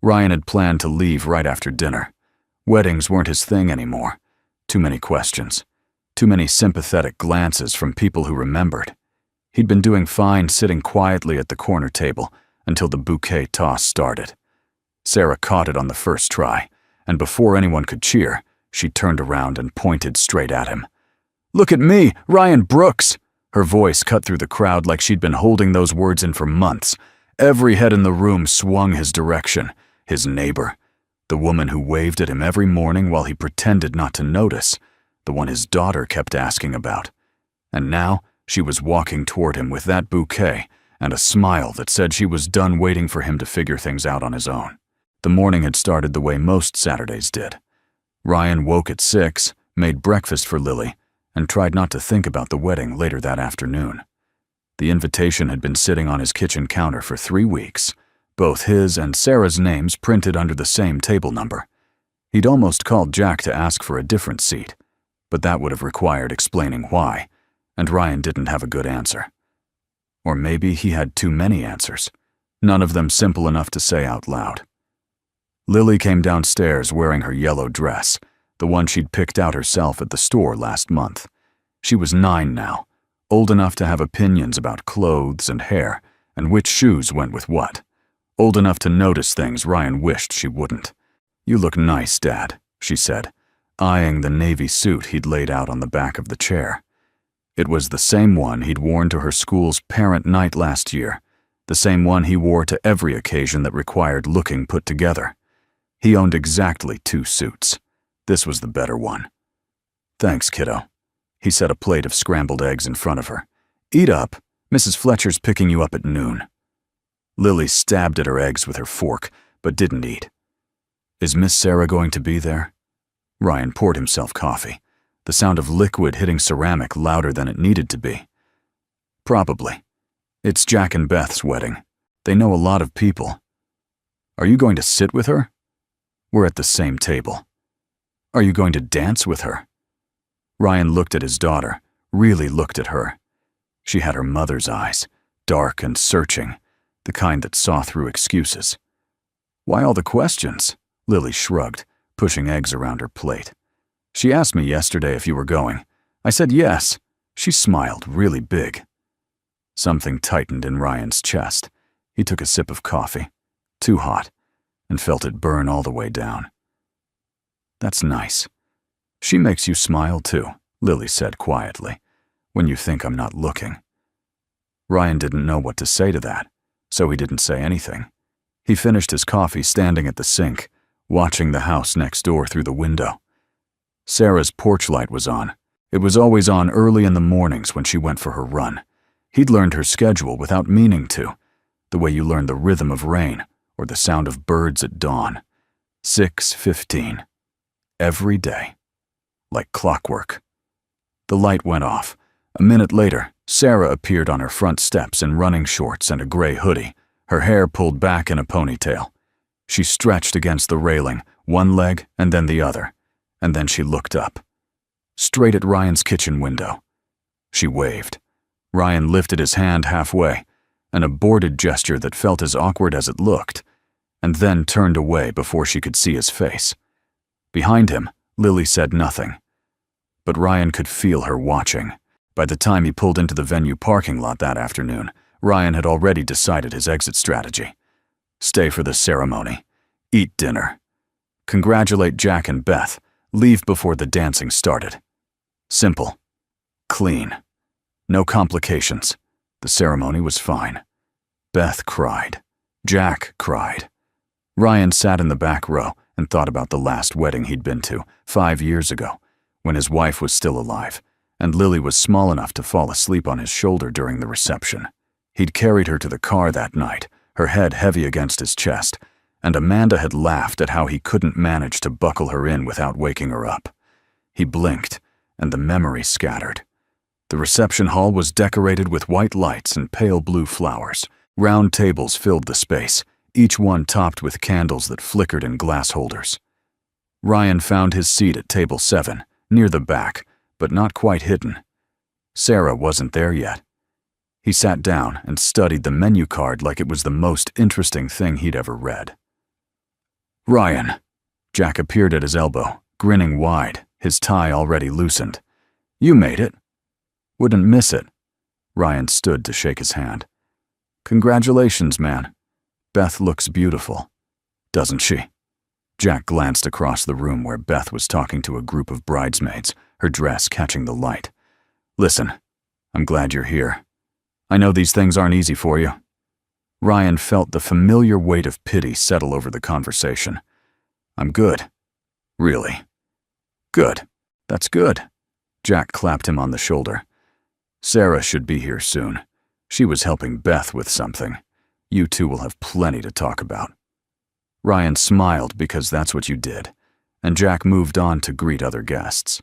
Ryan had planned to leave right after dinner. Weddings weren't his thing anymore. Too many questions. Too many sympathetic glances from people who remembered. He'd been doing fine sitting quietly at the corner table until the bouquet toss started. Sarah caught it on the first try, and before anyone could cheer, she turned around and pointed straight at him. "Look at me, Ryan Brooks!" Her voice cut through the crowd like she'd been holding those words in for months. Every head in the room swung his direction. His neighbor. The woman who waved at him every morning while he pretended not to notice. The one his daughter kept asking about. And now, she was walking toward him with that bouquet and a smile that said she was done waiting for him to figure things out on his own. The morning had started the way most Saturdays did. Ryan woke at 6, made breakfast for Lily, and tried not to think about the wedding later that afternoon. The invitation had been sitting on his kitchen counter for 3 weeks, both his and Sarah's names printed under the same table number. He'd almost called Jack to ask for a different seat, but that would have required explaining why, and Ryan didn't have a good answer. Or maybe he had too many answers, none of them simple enough to say out loud. Lily came downstairs wearing her yellow dress, the one she'd picked out herself at the store last month. She was 9 now, old enough to have opinions about clothes and hair and which shoes went with what. Old enough to notice things Ryan wished she wouldn't. "You look nice, Dad," she said, eyeing the navy suit he'd laid out on the back of the chair. It was the same one he'd worn to her school's parent night last year, the same one he wore to every occasion that required looking put together. He owned exactly 2 suits. This was the better one. "Thanks, kiddo." He set a plate of scrambled eggs in front of her. "Eat up. Mrs. Fletcher's picking you up at noon." Lily stabbed at her eggs with her fork, but didn't eat. "Is Miss Sarah going to be there?" Ryan poured himself coffee, the sound of liquid hitting ceramic louder than it needed to be. "Probably. It's Jack and Beth's wedding. They know a lot of people." "Are you going to sit with her?" "We're at the same table." "Are you going to dance with her?" Ryan looked at his daughter, really looked at her. She had her mother's eyes, dark and searching, the kind that saw through excuses. "Why all the questions?" Lily shrugged, pushing eggs around her plate. "She asked me yesterday if you were going. I said yes." She smiled really big. Something tightened in Ryan's chest. He took a sip of coffee, too hot, and felt it burn all the way down. "That's nice. She makes you smile too," Lily said quietly, "when you think I'm not looking." Ryan didn't know what to say to that, so he didn't say anything. He finished his coffee standing at the sink, watching the house next door through the window. Sarah's porch light was on. It was always on early in the mornings when she went for her run. He'd learned her schedule without meaning to, the way you learn the rhythm of rain or the sound of birds at dawn. 6:15. Every day. Like clockwork. The light went off. A minute later, Sarah appeared on her front steps in running shorts and a gray hoodie, her hair pulled back in a ponytail. She stretched against the railing, one leg and then the other, and then she looked up. Straight at Ryan's kitchen window. She waved. Ryan lifted his hand halfway, an aborted gesture that felt as awkward as it looked, and then turned away before she could see his face. Behind him, Lily said nothing. But Ryan could feel her watching. By the time he pulled into the venue parking lot that afternoon, Ryan had already decided his exit strategy. Stay for the ceremony. Eat dinner. Congratulate Jack and Beth. Leave before the dancing started. Simple. Clean. No complications. The ceremony was fine. Beth cried. Jack cried. Ryan sat in the back row and thought about the last wedding he'd been to, 5 years ago, when his wife was still alive, and Lily was small enough to fall asleep on his shoulder during the reception. He'd carried her to the car that night, her head heavy against his chest, and Amanda had laughed at how he couldn't manage to buckle her in without waking her up. He blinked, and the memory scattered. The reception hall was decorated with white lights and pale blue flowers. Round tables filled the space, each one topped with candles that flickered in glass holders. Ryan found his seat at table 7, near the back, but not quite hidden. Sarah wasn't there yet. He sat down and studied the menu card like it was the most interesting thing he'd ever read. Ryan. Jack appeared at his elbow, grinning wide, his tie already loosened. You made it. Wouldn't miss it. Ryan stood to shake his hand. Congratulations, man. Beth looks beautiful. Doesn't she? Jack glanced across the room where Beth was talking to a group of bridesmaids, her dress catching the light. Listen, I'm glad you're here. I know these things aren't easy for you. Ryan felt the familiar weight of pity settle over the conversation. I'm good. Really? Good. That's good. Jack clapped him on the shoulder. Sarah should be here soon. She was helping Beth with something. You two will have plenty to talk about. Ryan smiled because that's what you did, and Jack moved on to greet other guests.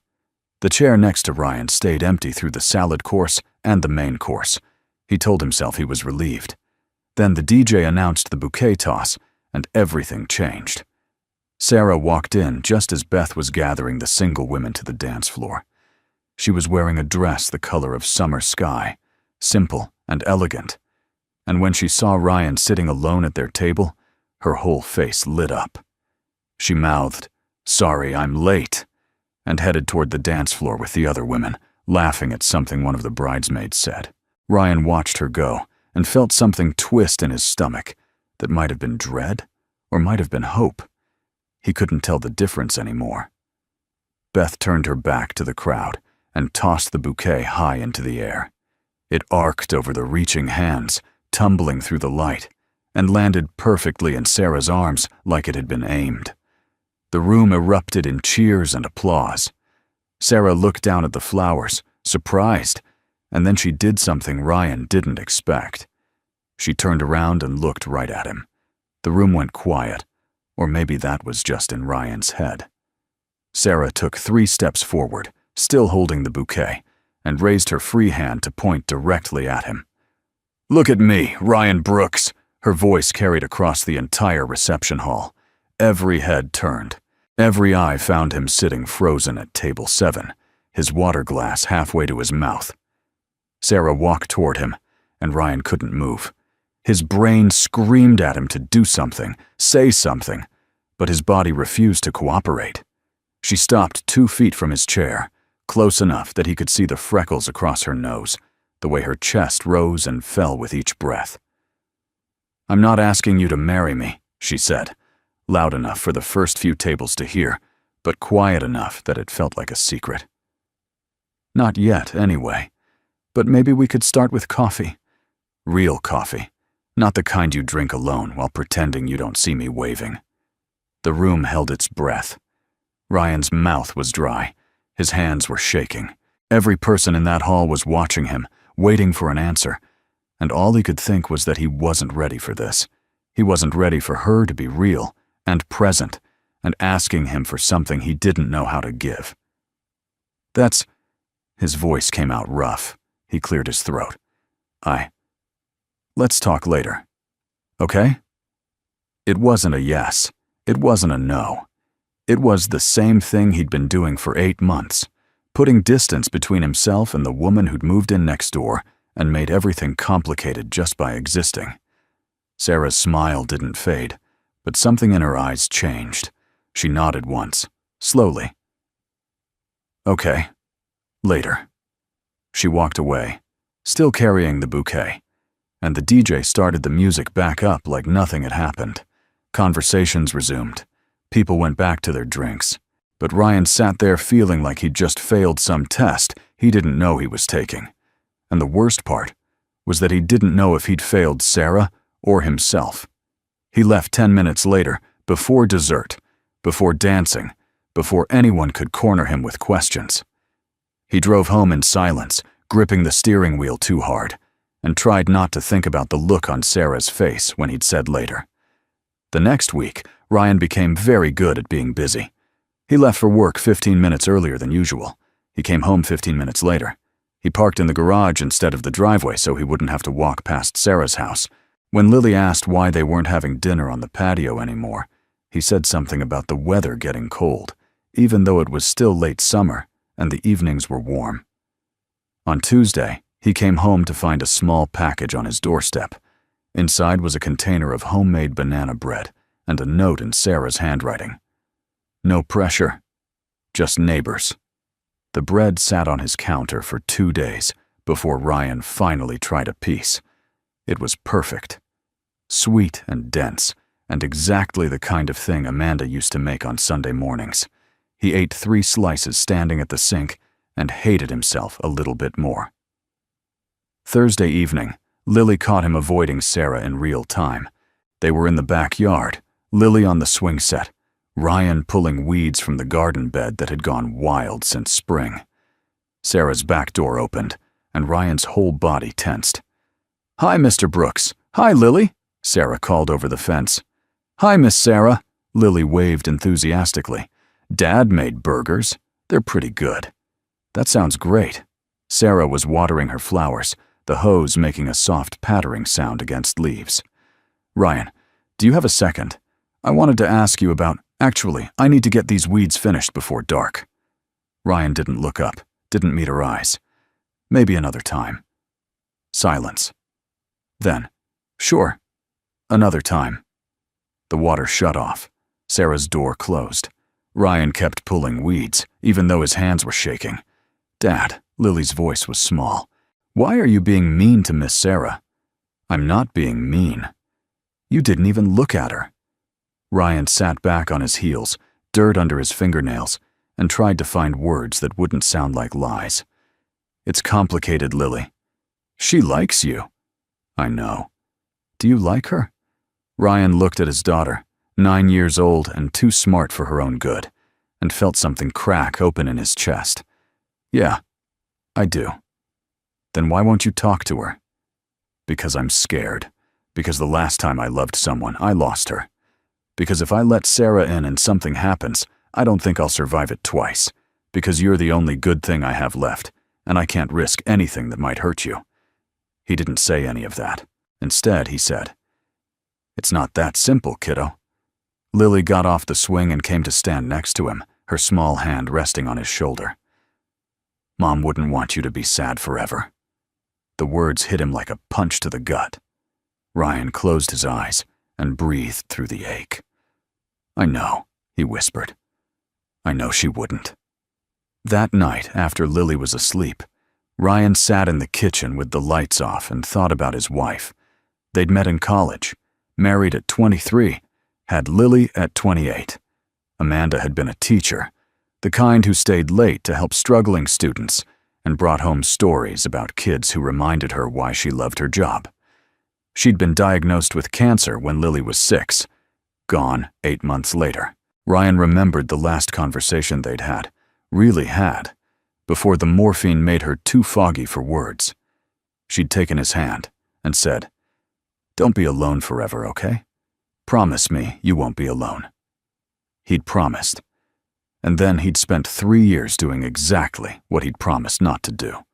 The chair next to Ryan stayed empty through the salad course and the main course. He told himself he was relieved. Then the DJ announced the bouquet toss, and everything changed. Sarah walked in just as Beth was gathering the single women to the dance floor. She was wearing a dress the color of summer sky, simple and elegant. And when she saw Ryan sitting alone at their table, her whole face lit up. She mouthed, "Sorry, I'm late," and headed toward the dance floor with the other women, laughing at something one of the bridesmaids said. Ryan watched her go and felt something twist in his stomach that might have been dread or might have been hope. He couldn't tell the difference anymore. Beth turned her back to the crowd and tossed the bouquet high into the air. It arced over the reaching hands, tumbling through the light, and landed perfectly in Sarah's arms like it had been aimed. The room erupted in cheers and applause. Sarah looked down at the flowers, surprised, and then she did something Ryan didn't expect. She turned around and looked right at him. The room went quiet, or maybe that was just in Ryan's head. Sarah took 3 steps forward, still holding the bouquet, and raised her free hand to point directly at him. "Look at me, Ryan Brooks," her voice carried across the entire reception hall. Every head turned. Every eye found him sitting frozen at table 7, his water glass halfway to his mouth. Sarah walked toward him, and Ryan couldn't move. His brain screamed at him to do something, say something, but his body refused to cooperate. She stopped 2 feet from his chair, close enough that he could see the freckles across her nose, the way her chest rose and fell with each breath. "I'm not asking you to marry me," she said, loud enough for the first few tables to hear, but quiet enough that it felt like a secret. "Not yet, anyway. But maybe we could start with coffee. Real coffee, not the kind you drink alone while pretending you don't see me waving." The room held its breath. Ryan's mouth was dry. His hands were shaking. Every person in that hall was watching him, waiting for an answer, and all he could think was that he wasn't ready for this. He wasn't ready for her to be real and present and asking him for something he didn't know how to give. "That's—" His voice came out rough. He cleared his throat. Let's talk later. Okay?" It wasn't a yes. It wasn't a no. It was the same thing he'd been doing for 8 months, putting distance between himself and the woman who'd moved in next door and made everything complicated just by existing. Sarah's smile didn't fade, but something in her eyes changed. She nodded once, slowly. "Okay. Later." She walked away, still carrying the bouquet, and the DJ started the music back up like nothing had happened. Conversations resumed. People went back to their drinks, but Ryan sat there feeling like he'd just failed some test he didn't know he was taking. And the worst part was that he didn't know if he'd failed Sarah or himself. He left 10 minutes later, before dessert, before dancing, before anyone could corner him with questions. He drove home in silence, gripping the steering wheel too hard, and tried not to think about the look on Sarah's face when he'd said later. The next week, Ryan became very good at being busy. He left for work 15 minutes earlier than usual. He came home 15 minutes later. He parked in the garage instead of the driveway so he wouldn't have to walk past Sarah's house. When Lily asked why they weren't having dinner on the patio anymore, he said something about the weather getting cold, even though it was still late summer and the evenings were warm. On Tuesday, he came home to find a small package on his doorstep. Inside was a container of homemade banana bread and a note in Sarah's handwriting. No pressure, just neighbors. The bread sat on his counter for 2 days before Ryan finally tried a piece. It was perfect. Sweet and dense, and exactly the kind of thing Amanda used to make on Sunday mornings. He ate 3 slices standing at the sink and hated himself a little bit more. Thursday evening, Lily caught him avoiding Sarah in real time. They were in the backyard, Lily on the swing set, Ryan pulling weeds from the garden bed that had gone wild since spring. Sarah's back door opened, and Ryan's whole body tensed. "Hi, Mr. Brooks. Hi, Lily," Sarah called over the fence. "Hi, Miss Sarah," Lily waved enthusiastically. "Dad made burgers. They're pretty good." "That sounds great." Sarah was watering her flowers, the hose making a soft pattering sound against leaves. "Ryan, do you have a second? I wanted to ask you about— Actually, I need to get these weeds finished before dark." Ryan didn't look up, didn't meet her eyes. "Maybe another time." Silence. Then, "Sure, another time." The water shut off. Sarah's door closed. Ryan kept pulling weeds, even though his hands were shaking. "Dad," Lily's voice was small. "Why are you being mean to Miss Sarah?" "I'm not being mean." "You didn't even look at her." Ryan sat back on his heels, dirt under his fingernails, and tried to find words that wouldn't sound like lies. "It's complicated, Lily. She likes you." "I know. Do you like her?" Ryan looked at his daughter, 9 years old and too smart for her own good, and felt something crack open in his chest. "Yeah, I do." "Then why won't you talk to her?" "Because I'm scared. Because the last time I loved someone, I lost her. Because if I let Sarah in and something happens, I don't think I'll survive it twice. Because you're the only good thing I have left, and I can't risk anything that might hurt you." He didn't say any of that. Instead, he said, "It's not that simple, kiddo." Lily got off the swing and came to stand next to him, her small hand resting on his shoulder. "Mom wouldn't want you to be sad forever." The words hit him like a punch to the gut. Ryan closed his eyes and breathed through the ache. "I know," he whispered. "I know she wouldn't." That night, after Lily was asleep, Ryan sat in the kitchen with the lights off and thought about his wife. They'd met in college, married at 23, had Lily at 28. Amanda had been a teacher, the kind who stayed late to help struggling students and brought home stories about kids who reminded her why she loved her job. She'd been diagnosed with cancer when Lily was 6, gone 8 months later. Ryan remembered the last conversation they'd had, really had, before the morphine made her too foggy for words. She'd taken his hand and said, "Don't be alone forever, okay? Promise me you won't be alone." He'd promised. And then he'd spent 3 years doing exactly what he'd promised not to do.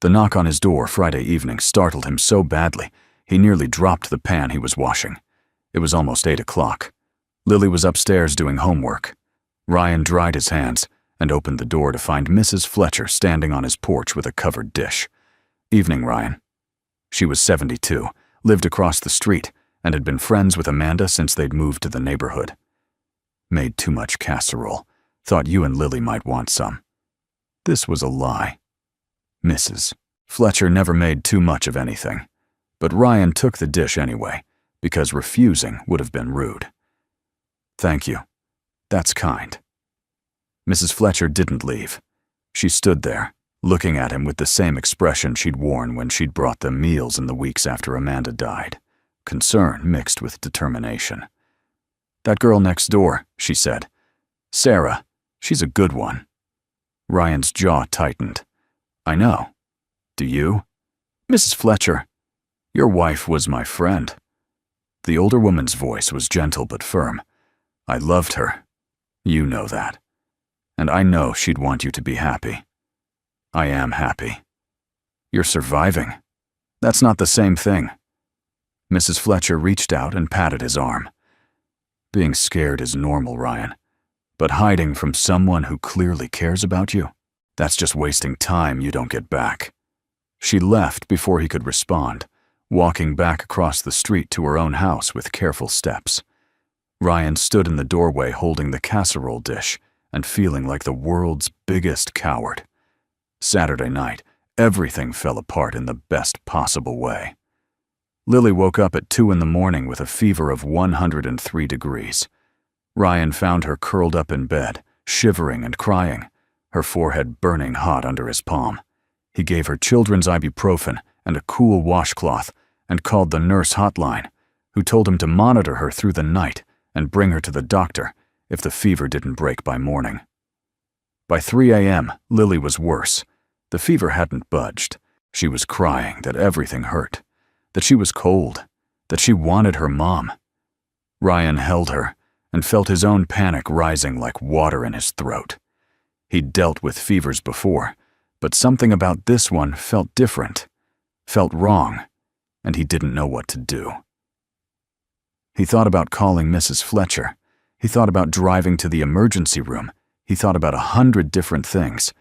The knock on his door Friday evening startled him so badly, he nearly dropped the pan he was washing. It was almost 8 o'clock. Lily was upstairs doing homework. Ryan dried his hands and opened the door to find Mrs. Fletcher standing on his porch with a covered dish. "Evening, Ryan." She was 72, lived across the street, and had been friends with Amanda since they'd moved to the neighborhood. "Made too much casserole. Thought you and Lily might want some." This was a lie. Mrs. Fletcher never made too much of anything, but Ryan took the dish anyway, because refusing would have been rude. "Thank you. That's kind." Mrs. Fletcher didn't leave. She stood there, looking at him with the same expression she'd worn when she'd brought them meals in the weeks after Amanda died, concern mixed with determination. "That girl next door," she said. "Sarah, she's a good one." Ryan's jaw tightened. "I know. Do you?" "Mrs. Fletcher, your wife was my friend." The older woman's voice was gentle but firm. "I loved her. You know that. And I know she'd want you to be happy. I am happy. You're surviving. That's not the same thing." Mrs. Fletcher reached out and patted his arm. "Being scared is normal, Ryan. But hiding from someone who clearly cares about you, that's just wasting time you don't get back." She left before he could respond, walking back across the street to her own house with careful steps. Ryan stood in the doorway holding the casserole dish and feeling like the world's biggest coward. Saturday night, everything fell apart in the best possible way. Lily woke up at 2 in the morning with a fever of 103 degrees. Ryan found her curled up in bed, shivering and crying, her forehead burning hot under his palm. He gave her children's ibuprofen and a cool washcloth and called the nurse hotline, who told him to monitor her through the night and bring her to the doctor if the fever didn't break by morning. By 3 a.m., Lily was worse. The fever hadn't budged. She was crying that everything hurt, that she was cold, that she wanted her mom. Ryan held her and felt his own panic rising like water in his throat. He'd dealt with fevers before, but something about this one felt different, felt wrong, and he didn't know what to do. He thought about calling Mrs. Fletcher. He thought about driving to the emergency room. He thought about 100 different things.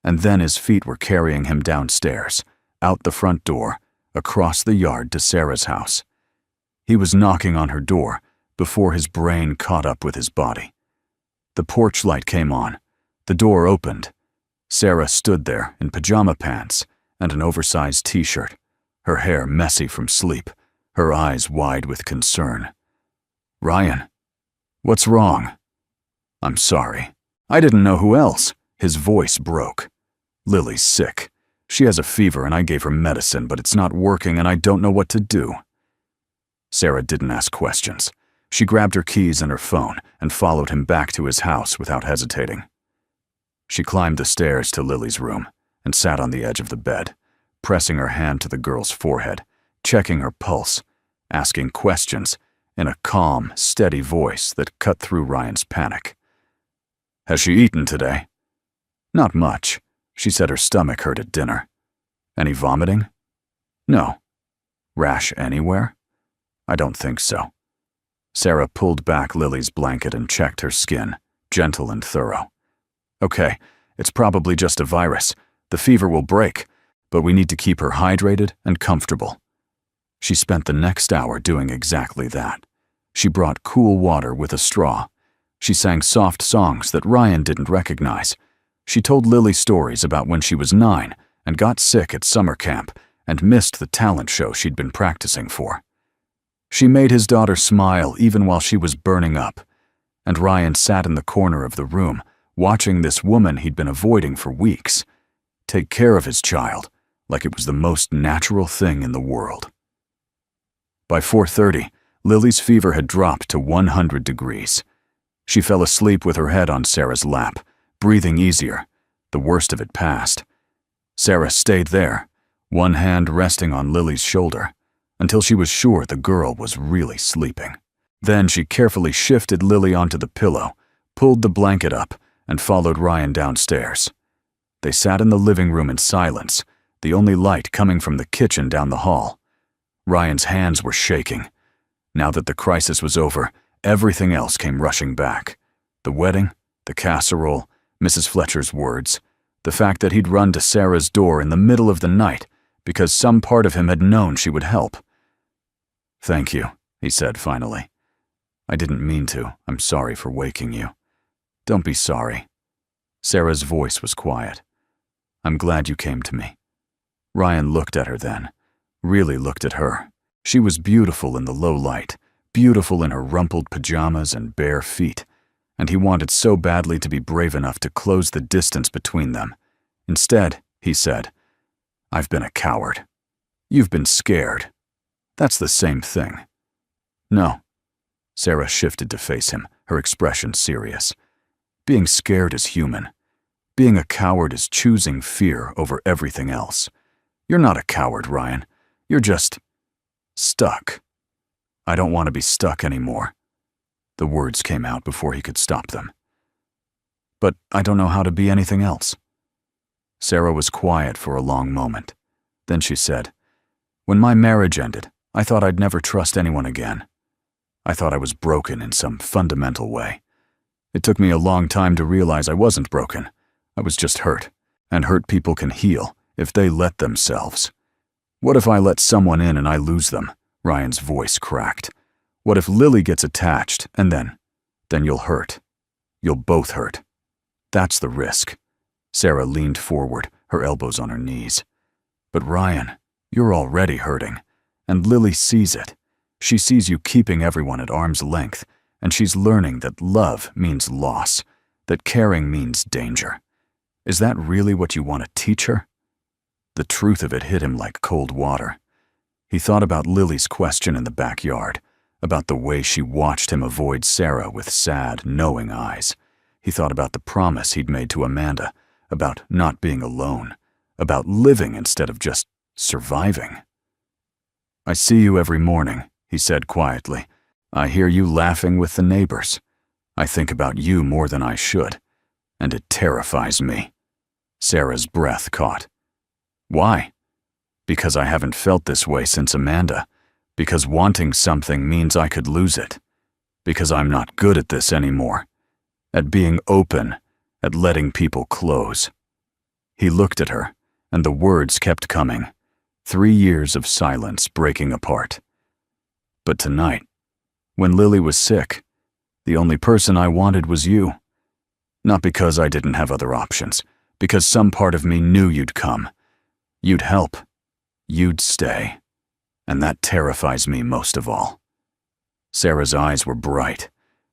And then his feet were carrying him downstairs, out the front door, across the yard to Sarah's house. He was knocking on her door before his brain caught up with his body. The porch light came on. The door opened. Sarah stood there in pajama pants and an oversized t-shirt, her hair messy from sleep, her eyes wide with concern. "Ryan, what's wrong?" "I'm sorry. I didn't know who else." His voice broke. "Lily's sick. She has a fever and I gave her medicine, but it's not working and I don't know what to do." Sarah didn't ask questions. She grabbed her keys and her phone and followed him back to his house without hesitating. She climbed the stairs to Lily's room and sat on the edge of the bed, pressing her hand to the girl's forehead, checking her pulse, asking questions in a calm, steady voice that cut through Ryan's panic. "Has she eaten today?" "Not much. She said her stomach hurt at dinner." "Any vomiting?" "No." "Rash anywhere?" "I don't think so." Sarah pulled back Lily's blanket and checked her skin, gentle and thorough. "Okay, it's probably just a virus. The fever will break, but we need to keep her hydrated and comfortable." She spent the next hour doing exactly that. She brought cool water with a straw. She sang soft songs that Ryan didn't recognize. She told Lily stories about when she was 9 and got sick at summer camp and missed the talent show she'd been practicing for. She made his daughter smile even while she was burning up, and Ryan sat in the corner of the room, watching this woman he'd been avoiding for weeks take care of his child like it was the most natural thing in the world. By 4:30, Lily's fever had dropped to 100 degrees. She fell asleep with her head on Sarah's lap, breathing easier. The worst of it passed. Sarah stayed there, one hand resting on Lily's shoulder, until she was sure the girl was really sleeping. Then she carefully shifted Lily onto the pillow, pulled the blanket up, and followed Ryan downstairs. They sat in the living room in silence, the only light coming from the kitchen down the hall. Ryan's hands were shaking. Now that the crisis was over, everything else came rushing back. The wedding, the casserole, Mrs. Fletcher's words, the fact that he'd run to Sarah's door in the middle of the night because some part of him had known she would help. "Thank you," he said finally. "I didn't mean to. I'm sorry for waking you." "Don't be sorry." Sarah's voice was quiet. "I'm glad you came to me." Ryan looked at her then, really looked at her. She was beautiful in the low light, beautiful in her rumpled pajamas and bare feet, and he wanted so badly to be brave enough to close the distance between them. Instead, he said, "I've been a coward. You've been scared. That's the same thing." "No." Sarah shifted to face him, her expression serious. "Being scared is human. Being a coward is choosing fear over everything else. You're not a coward, Ryan. You're just stuck. I don't want to be stuck anymore." The words came out before he could stop them. "But I don't know how to be anything else." Sarah was quiet for a long moment. Then she said, "When my marriage ended, I thought I'd never trust anyone again. I thought I was broken in some fundamental way. It took me a long time to realize I wasn't broken. I was just hurt, and hurt people can heal if they let themselves. What if I let someone in and I lose them?" Ryan's voice cracked. What if Lily gets attached and then you'll hurt. You'll both hurt. That's the risk. Sarah leaned forward, her elbows on her knees. But Ryan, you're already hurting, and Lily sees it. She sees you keeping everyone at arm's length, and she's learning that love means loss, that caring means danger. Is that really what you want to teach her? The truth of it hit him like cold water. He thought about Lily's question in the backyard, about the way she watched him avoid Sarah with sad, knowing eyes. He thought about the promise he'd made to Amanda, about not being alone, about living instead of just surviving. I see you every morning, he said quietly. I hear you laughing with the neighbors. I think about you more than I should, and it terrifies me. Sarah's breath caught. Why? Because I haven't felt this way since Amanda. Because wanting something means I could lose it. Because I'm not good at this anymore. At being open, at letting people close. He looked at her, and the words kept coming. 3 years of silence breaking apart. But tonight, when Lily was sick, the only person I wanted was you. Not because I didn't have other options, because some part of me knew you'd come. You'd help. You'd stay. And that terrifies me most of all. Sarah's eyes were bright.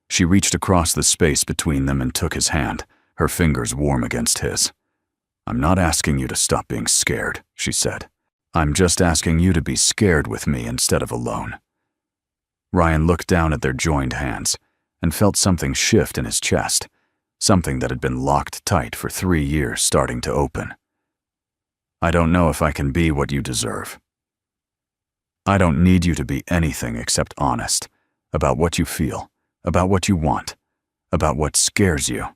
She reached across the space between them and took his hand, her fingers warm against his. I'm not asking you to stop being scared, she said. I'm just asking you to be scared with me instead of alone. Ryan looked down at their joined hands and felt something shift in his chest, something that had been locked tight for 3 years starting to open. I don't know if I can be what you deserve. I don't need you to be anything except honest about what you feel, about what you want, about what scares you.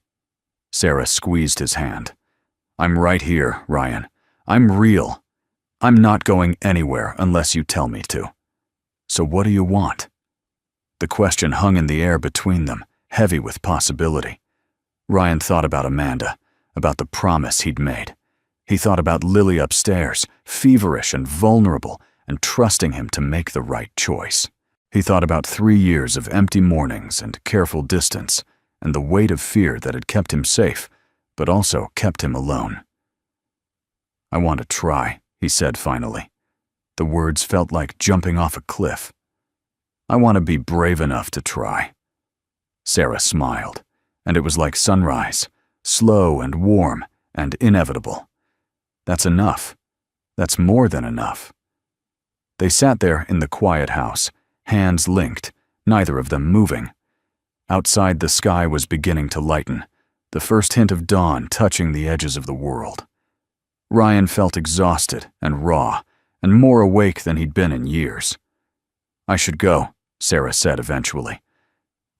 Sarah squeezed his hand. I'm right here, Ryan. I'm real. I'm not going anywhere unless you tell me to. So what do you want? The question hung in the air between them, heavy with possibility. Ryan thought about Amanda, about the promise he'd made. He thought about Lily upstairs, feverish and vulnerable, and trusting him to make the right choice. He thought about 3 years of empty mornings and careful distance, and the weight of fear that had kept him safe, but also kept him alone. I want to try, he said finally. The words felt like jumping off a cliff. I want to be brave enough to try. Sarah smiled, and it was like sunrise, slow and warm and inevitable. That's enough. That's more than enough. They sat there in the quiet house, hands linked, neither of them moving. Outside, the sky was beginning to lighten, the first hint of dawn touching the edges of the world. Ryan felt exhausted and raw, and more awake than he'd been in years. I should go, Sarah said eventually.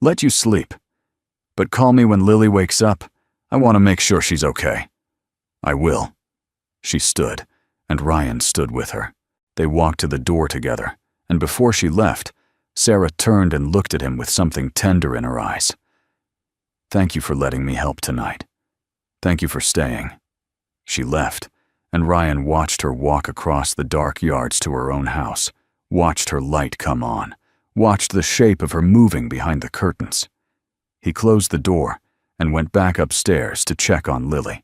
Let you sleep. But call me when Lily wakes up. I want to make sure she's okay. I will. She stood, and Ryan stood with her. They walked to the door together, and before she left, Sarah turned and looked at him with something tender in her eyes. Thank you for letting me help tonight. Thank you for staying. She left, and Ryan watched her walk across the dark yards to her own house, watched her light come on, watched the shape of her moving behind the curtains. He closed the door and went back upstairs to check on Lily.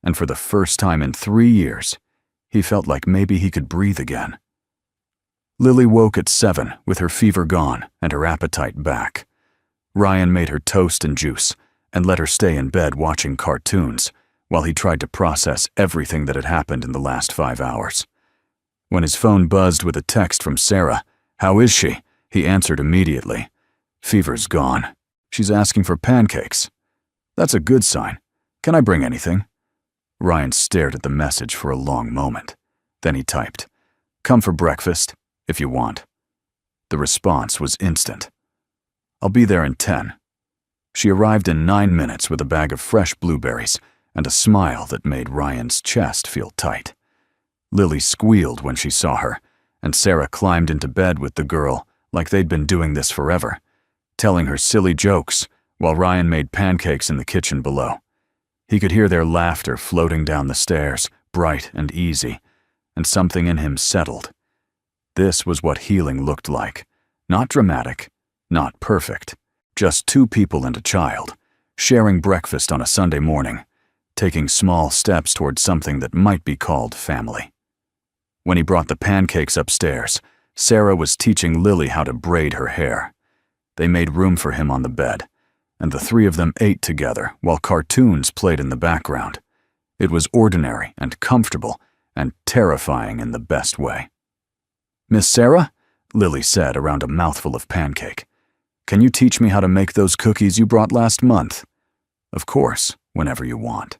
And for the first time in 3 years, he felt like maybe he could breathe again. Lily woke at 7 with her fever gone and her appetite back. Ryan made her toast and juice and let her stay in bed watching cartoons while he tried to process everything that had happened in the last 5 hours. When his phone buzzed with a text from Sarah, "How is she?" he answered immediately. "Fever's gone. She's asking for pancakes." "That's a good sign. Can I bring anything?" Ryan stared at the message for a long moment. Then he typed, "Come for breakfast, if you want." The response was instant. "I'll be there in 10. She arrived in 9 minutes with a bag of fresh blueberries and a smile that made Ryan's chest feel tight. Lily squealed when she saw her, and Sarah climbed into bed with the girl like they'd been doing this forever, telling her silly jokes while Ryan made pancakes in the kitchen below. He could hear their laughter floating down the stairs, bright and easy, and something in him settled. This was what healing looked like. Not dramatic, Not perfect. Just two people and a child, sharing breakfast on a Sunday morning, taking small steps toward something that might be called family. When he brought the pancakes upstairs, Sarah was teaching Lily how to braid her hair. They made room for him on the bed, and the three of them ate together while cartoons played in the background. It was ordinary and comfortable and terrifying in the best way. "Miss Sarah," Lily said around a mouthful of pancake, "can you teach me how to make those cookies you brought last month?" "Of course, whenever you want.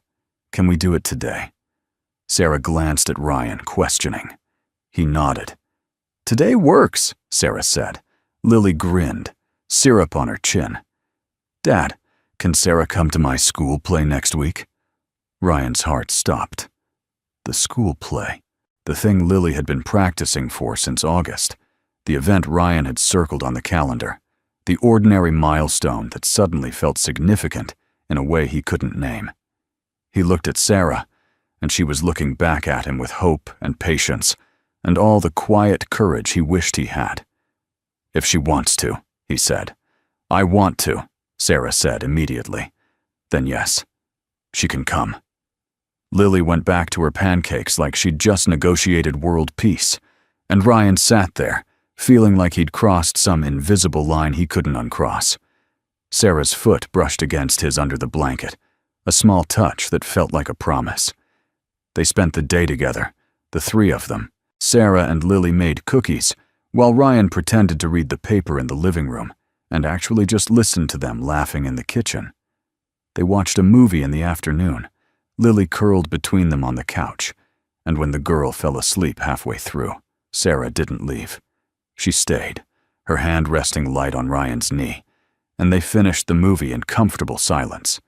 Can we do it today?" Sarah glanced at Ryan, questioning. He nodded. "Today works," Sarah said. Lily grinned, syrup on her chin. "Dad, can Sarah come to my school play next week?" Ryan's heart stopped. The school play, the thing Lily had been practicing for since August, the event Ryan had circled on the calendar, the ordinary milestone that suddenly felt significant in a way he couldn't name. He looked at Sarah, and she was looking back at him with hope and patience, and all the quiet courage he wished he had. "If she wants to," he said. "I want to," Sarah said immediately. "Then yes, she can come." Lily went back to her pancakes like she'd just negotiated world peace, and Ryan sat there, feeling like he'd crossed some invisible line he couldn't uncross. Sarah's foot brushed against his under the blanket, a small touch that felt like a promise. They spent the day together, the three of them. Sarah and Lily made cookies, while Ryan pretended to read the paper in the living room and actually just listened to them laughing in the kitchen. They watched a movie in the afternoon, Lily curled between them on the couch, and when the girl fell asleep halfway through, Sarah didn't leave. She stayed, her hand resting light on Ryan's knee, and they finished the movie in comfortable silence.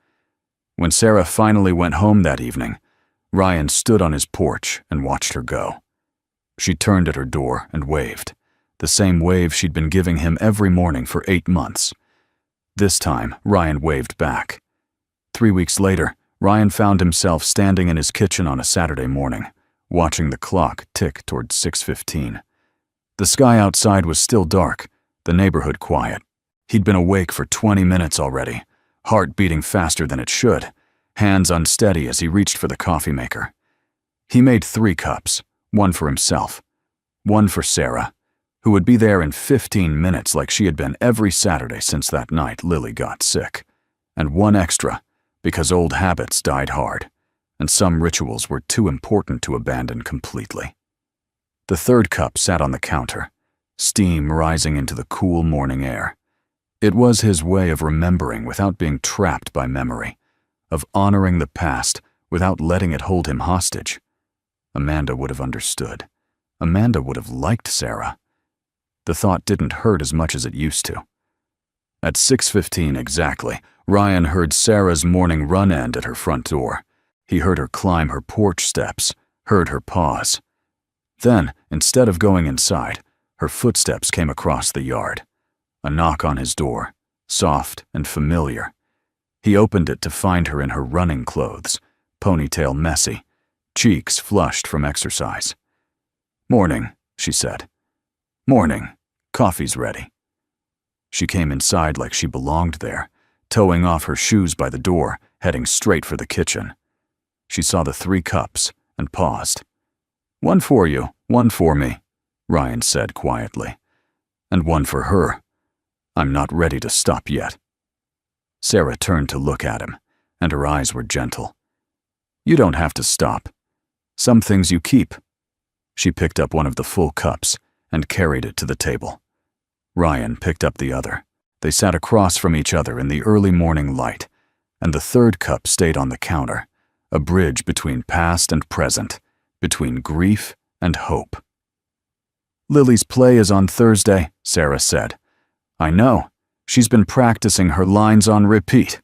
When Sarah finally went home that evening, Ryan stood on his porch and watched her go. She turned at her door and waved, the same wave she'd been giving him every morning for 8 months. This time, Ryan waved back. 3 weeks later, Ryan found himself standing in his kitchen on a Saturday morning, watching the clock tick toward 6:15. The sky outside was still dark, the neighborhood quiet. He'd been awake for 20 minutes already, heart beating faster than it should, hands unsteady as he reached for the coffee maker. He made 3 cups, one for himself, one for Sarah, who would be there in 15 minutes like she had been every Saturday since that night Lily got sick, and one extra, because old habits died hard, and some rituals were too important to abandon completely. The 3rd cup sat on the counter, steam rising into the cool morning air. It was his way of remembering without being trapped by memory, of honoring the past without letting it hold him hostage. Amanda would have understood. Amanda would have liked Sarah. The thought didn't hurt as much as it used to. At 6:15 exactly, Ryan heard Sarah's morning run end at her front door. He heard her climb her porch steps, heard her pause. Then, instead of going inside, her footsteps came across the yard. A knock on his door, soft and familiar. He opened it to find her in her running clothes, ponytail messy, cheeks flushed from exercise. "Morning," she said. "Morning. Coffee's ready." She came inside like she belonged there, towing off her shoes by the door, heading straight for the kitchen. She saw the 3 cups and paused. "One for you, one for me," Ryan said quietly. "And one for her. I'm not ready to stop yet." Sarah turned to look at him, and her eyes were gentle. "You don't have to stop. Some things you keep." She picked up one of the full cups and carried it to the table. Ryan picked up the other. They sat across from each other in the early morning light, and the 3rd cup stayed on the counter, a bridge between past and present, between grief and hope. "Lily's play is on Thursday," Sarah said. "I know. She's been practicing her lines on repeat.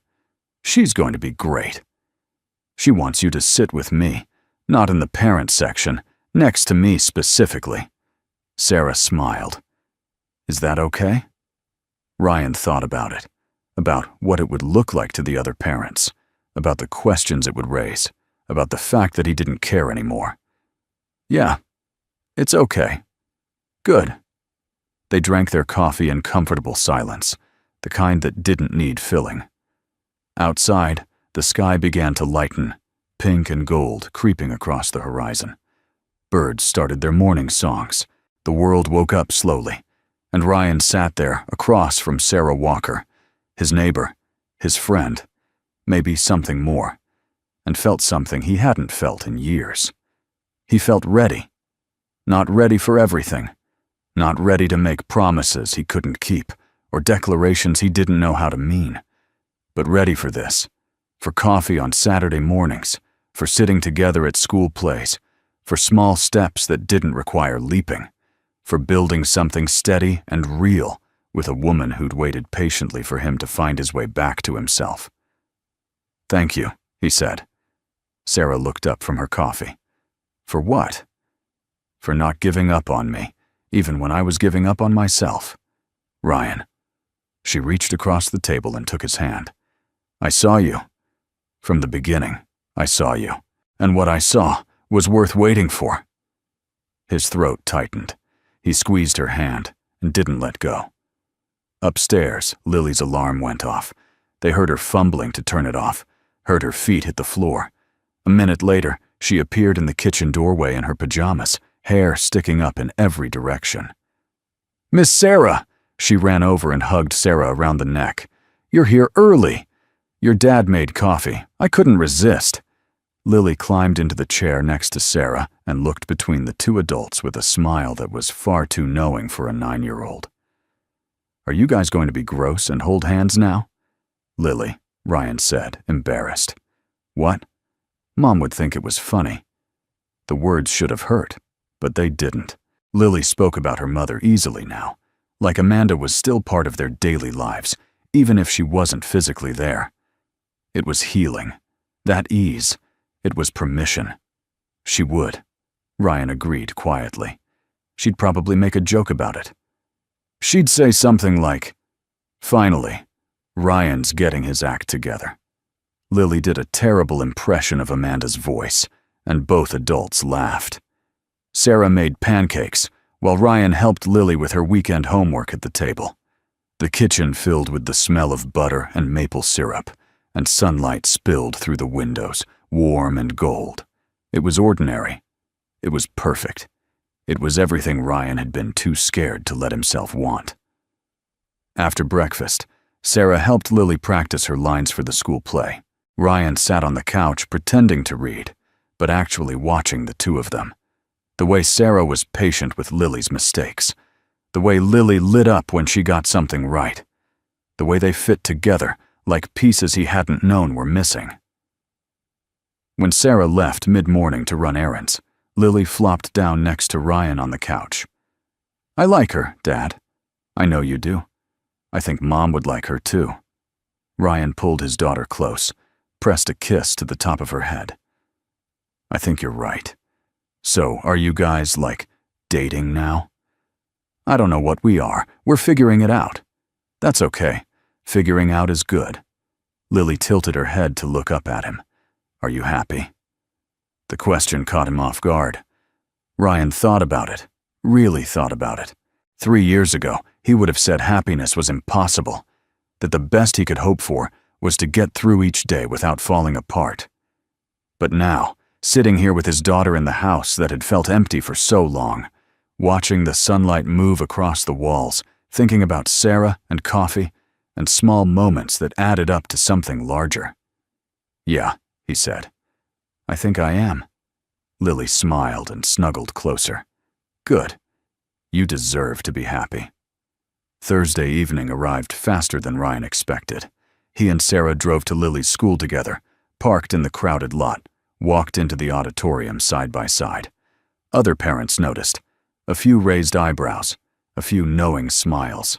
She's going to be great. She wants you to sit with me, not in the parent section, next to me specifically." Sarah smiled. "Is that okay?" Ryan thought about it, about what it would look like to the other parents, about the questions it would raise, about the fact that he didn't care anymore. "Yeah, it's okay. Good." They drank their coffee in comfortable silence, the kind that didn't need filling. Outside, the sky began to lighten, pink and gold creeping across the horizon. Birds started their morning songs. The world woke up slowly, and Ryan sat there across from Sarah Walker, his neighbor, his friend, maybe something more, and felt something he hadn't felt in years. He felt ready. Not ready for everything. Not ready to make promises he couldn't keep or declarations he didn't know how to mean. But ready for this. For coffee on Saturday mornings. For sitting together at school plays. For small steps that didn't require leaping. For building something steady and real with a woman who'd waited patiently for him to find his way back to himself. "Thank you," he said. Sarah looked up from her coffee. "For what?" "For not giving up on me, even when I was giving up on myself. Ryan." She reached across the table and took his hand. "I saw you. From the beginning, I saw you. And what I saw was worth waiting for." His throat tightened. He squeezed her hand and didn't let go. Upstairs, Lily's alarm went off. They heard her fumbling to turn it off, heard her feet hit the floor. A minute later, she appeared in the kitchen doorway in her pajamas, hair sticking up in every direction. "Miss Sarah!" She ran over and hugged Sarah around the neck. "You're here early. Your dad made coffee. I couldn't resist." Lily climbed into the chair next to Sarah and looked between the two adults with a smile that was far too knowing for a 9-year-old. "Are you guys going to be gross and hold hands now?" "Lily," Ryan said, embarrassed. "What?" Mom would think it was funny. The words should have hurt, but they didn't. Lily spoke about her mother easily now, like Amanda was still part of their daily lives, even if she wasn't physically there. It was healing. That ease. It was permission. She would. Ryan agreed quietly. She'd probably make a joke about it. She'd say something like, "Finally, Ryan's getting his act together." Lily did a terrible impression of Amanda's voice, and both adults laughed. Sarah made pancakes, while Ryan helped Lily with her weekend homework at the table. The kitchen filled with the smell of butter and maple syrup, and sunlight spilled through the windows, warm and gold. It was ordinary. It was perfect. It was everything Ryan had been too scared to let himself want. After breakfast, Sarah helped Lily practice her lines for the school play. Ryan sat on the couch pretending to read, but actually watching the two of them. The way Sarah was patient with Lily's mistakes. The way Lily lit up when she got something right. The way they fit together like pieces he hadn't known were missing. When Sarah left mid-morning to run errands, Lily flopped down next to Ryan on the couch. "I like her, Dad." "I know you do. I think Mom would like her too." Ryan pulled his daughter close, pressed a kiss to the top of her head. "I think you're right. So, are you guys, like, dating now?" "I don't know what we are. We're figuring it out." "That's okay. Figuring out is good." Lily tilted her head to look up at him. "Are you happy?" The question caught him off guard. Ryan thought about it, really thought about it. 3 years ago, he would have said happiness was impossible, that the best he could hope for was to get through each day without falling apart. But now, sitting here with his daughter in the house that had felt empty for so long, watching the sunlight move across the walls, thinking about Sarah and coffee and small moments that added up to something larger. "Yeah," he said. "I think I am." Lily smiled and snuggled closer. "Good. You deserve to be happy." Thursday evening arrived faster than Ryan expected. He and Sarah drove to Lily's school together, parked in the crowded lot, walked into the auditorium side by side. Other parents noticed. A few raised eyebrows, a few knowing smiles.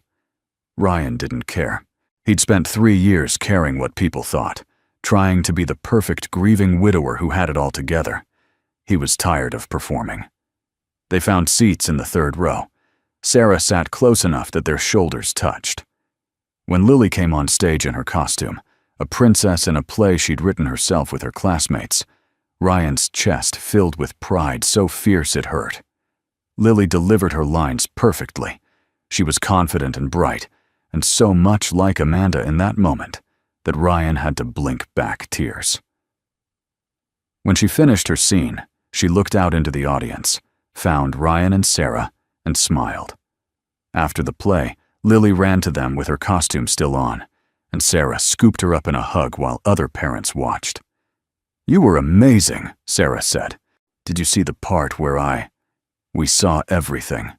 Ryan didn't care. He'd spent 3 years caring what people thought, trying to be the perfect grieving widower who had it all together. He was tired of performing. They found seats in the 3rd row. Sarah sat close enough that their shoulders touched. When Lily came on stage in her costume, a princess in a play she'd written herself with her classmates, Ryan's chest filled with pride so fierce it hurt. Lily delivered her lines perfectly. She was confident and bright, and so much like Amanda in that moment that Ryan had to blink back tears. When she finished her scene, she looked out into the audience, found Ryan and Sarah, and smiled. After the play, Lily ran to them with her costume still on, and Sarah scooped her up in a hug while other parents watched. "You were amazing," Sarah said. "Did you see the part where we saw everything?"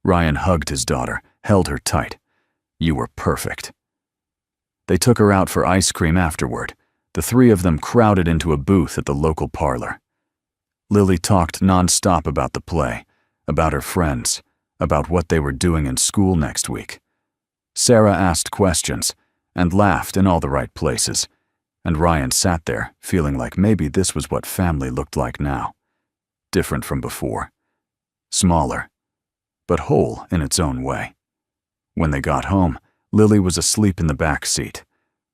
Ryan hugged his daughter, held her tight. "You were perfect." They took her out for ice cream afterward. The three of them crowded into a booth at the local parlor. Lily talked non-stop about the play, about her friends, about what they were doing in school next week. Sarah asked questions and laughed in all the right places, and Ryan sat there feeling like maybe this was what family looked like now. Different from before. Smaller, but whole in its own way. When they got home, Lily was asleep in the back seat.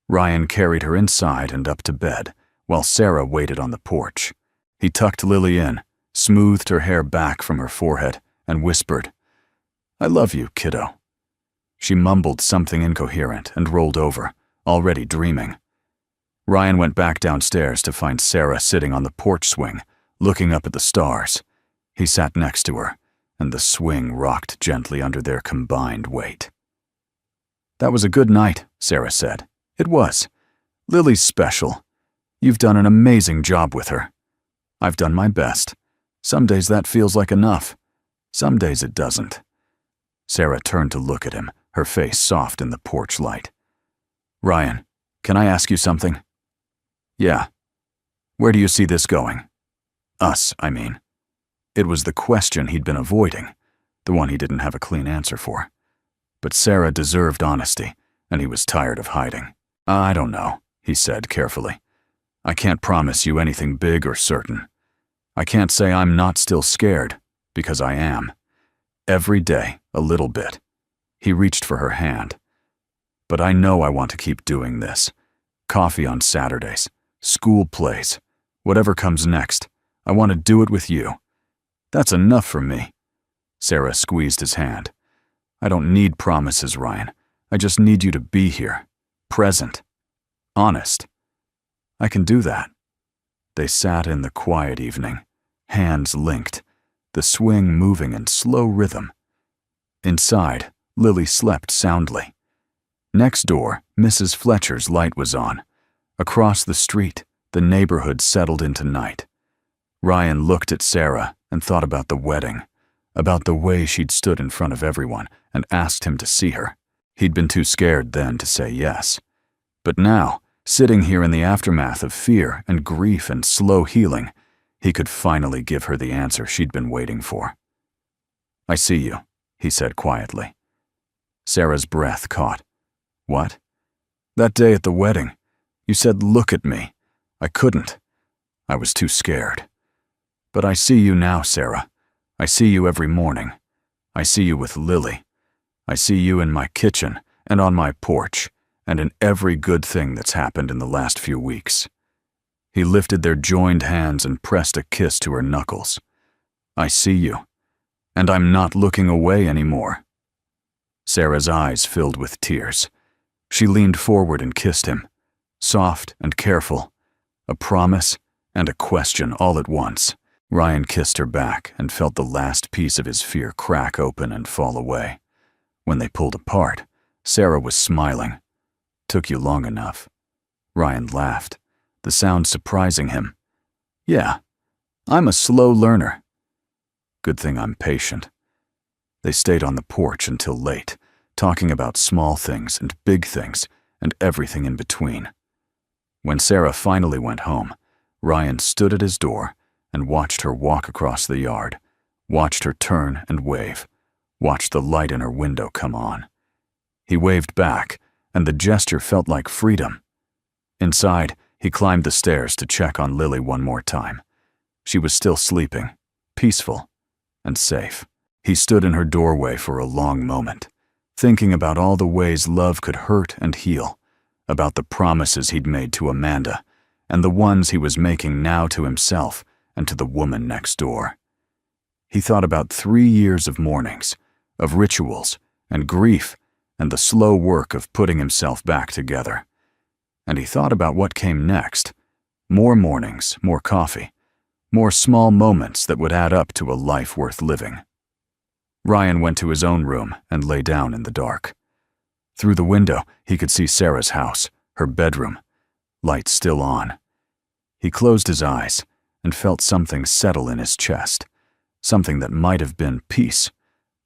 Ryan carried her inside and up to bed, while Sarah waited on the porch. He tucked Lily in, smoothed her hair back from her forehead, and whispered, "I love you, kiddo." She mumbled something incoherent and rolled over, already dreaming. Ryan went back downstairs to find Sarah sitting on the porch swing, looking up at the stars. He sat next to her, and the swing rocked gently under their combined weight. "That was a good night," Sarah said. "It was. Lily's special. You've done an amazing job with her. I've done my best. Some days that feels like enough. Some days it doesn't." Sarah turned to look at him, her face soft in the porch light. "Ryan, can I ask you something?" "Yeah." "Where do you see this going?" "Us, I mean." It was the question he'd been avoiding, the one he didn't have a clean answer for. But Sarah deserved honesty, and he was tired of hiding. "I don't know," he said carefully. "I can't promise you anything big or certain. I can't say I'm not still scared, because I am. Every day, a little bit." He reached for her hand. "But I know I want to keep doing this. Coffee on Saturdays, school plays, whatever comes next. I want to do it with you. That's enough for me." Sarah squeezed his hand. "I don't need promises, Ryan. I just need you to be here. Present. Honest. I can do that." They sat in the quiet evening, hands linked, the swing moving in slow rhythm. Inside, Lily slept soundly. Next door, Mrs. Fletcher's light was on. Across the street, the neighborhood settled into night. Ryan looked at Sarah and thought about the wedding, about the way she'd stood in front of everyone and asked him to see her. He'd been too scared then to say yes. But now, sitting here in the aftermath of fear and grief and slow healing, he could finally give her the answer she'd been waiting for. "I see you," he said quietly. Sarah's breath caught. "What?" "That day at the wedding, you said, 'Look at me.' I couldn't. I was too scared. But I see you now, Sarah. I see you every morning. I see you with Lily. I see you in my kitchen and on my porch and in every good thing that's happened in the last few weeks." He lifted their joined hands and pressed a kiss to her knuckles. "I see you, and I'm not looking away anymore." Sarah's eyes filled with tears. She leaned forward and kissed him, soft and careful, a promise and a question all at once. Ryan kissed her back and felt the last piece of his fear crack open and fall away. When they pulled apart, Sarah was smiling. "Took you long enough." Ryan laughed, the sound surprising him. "Yeah, I'm a slow learner." "Good thing I'm patient." They stayed on the porch until late, talking about small things and big things and everything in between. When Sarah finally went home, Ryan stood at his door and watched her walk across the yard, watched her turn and wave, watched the light in her window come on. He waved back, and the gesture felt like freedom. Inside, he climbed the stairs to check on Lily one more time. She was still sleeping, peaceful, and safe. He stood in her doorway for a long moment, thinking about all the ways love could hurt and heal, about the promises he'd made to Amanda, and the ones he was making now to himself and to the woman next door. He thought about 3 years of mornings, of rituals and grief, and the slow work of putting himself back together. And he thought about what came next. More mornings, more coffee, more small moments that would add up to a life worth living. Ryan went to his own room and lay down in the dark. Through the window, he could see Sarah's house, her bedroom, lights still on. He closed his eyes and felt something settle in his chest, something that might have been peace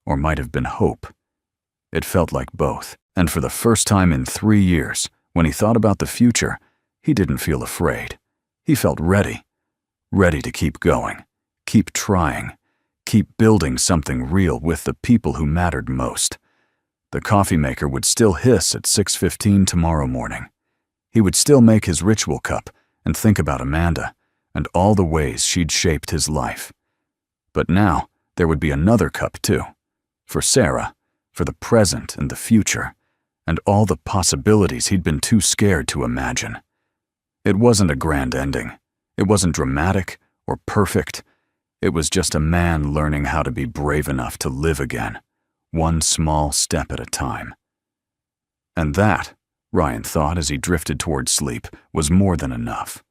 or might have been hope. It felt like both, and for the first time in 3 years, when he thought about the future, he didn't feel afraid. He felt ready to keep going, keep trying, keep building something real with the people who mattered most. The coffee maker would still hiss at 6:15 tomorrow morning. He would still make his ritual cup and think about Amanda and all the ways she'd shaped his life. But now there would be another cup too, for Sarah, for the present and the future, and all the possibilities he'd been too scared to imagine. It wasn't a grand ending. It wasn't dramatic or perfect. It was just a man learning how to be brave enough to live again, one small step at a time. And that, Ryan thought as he drifted toward sleep, was more than enough.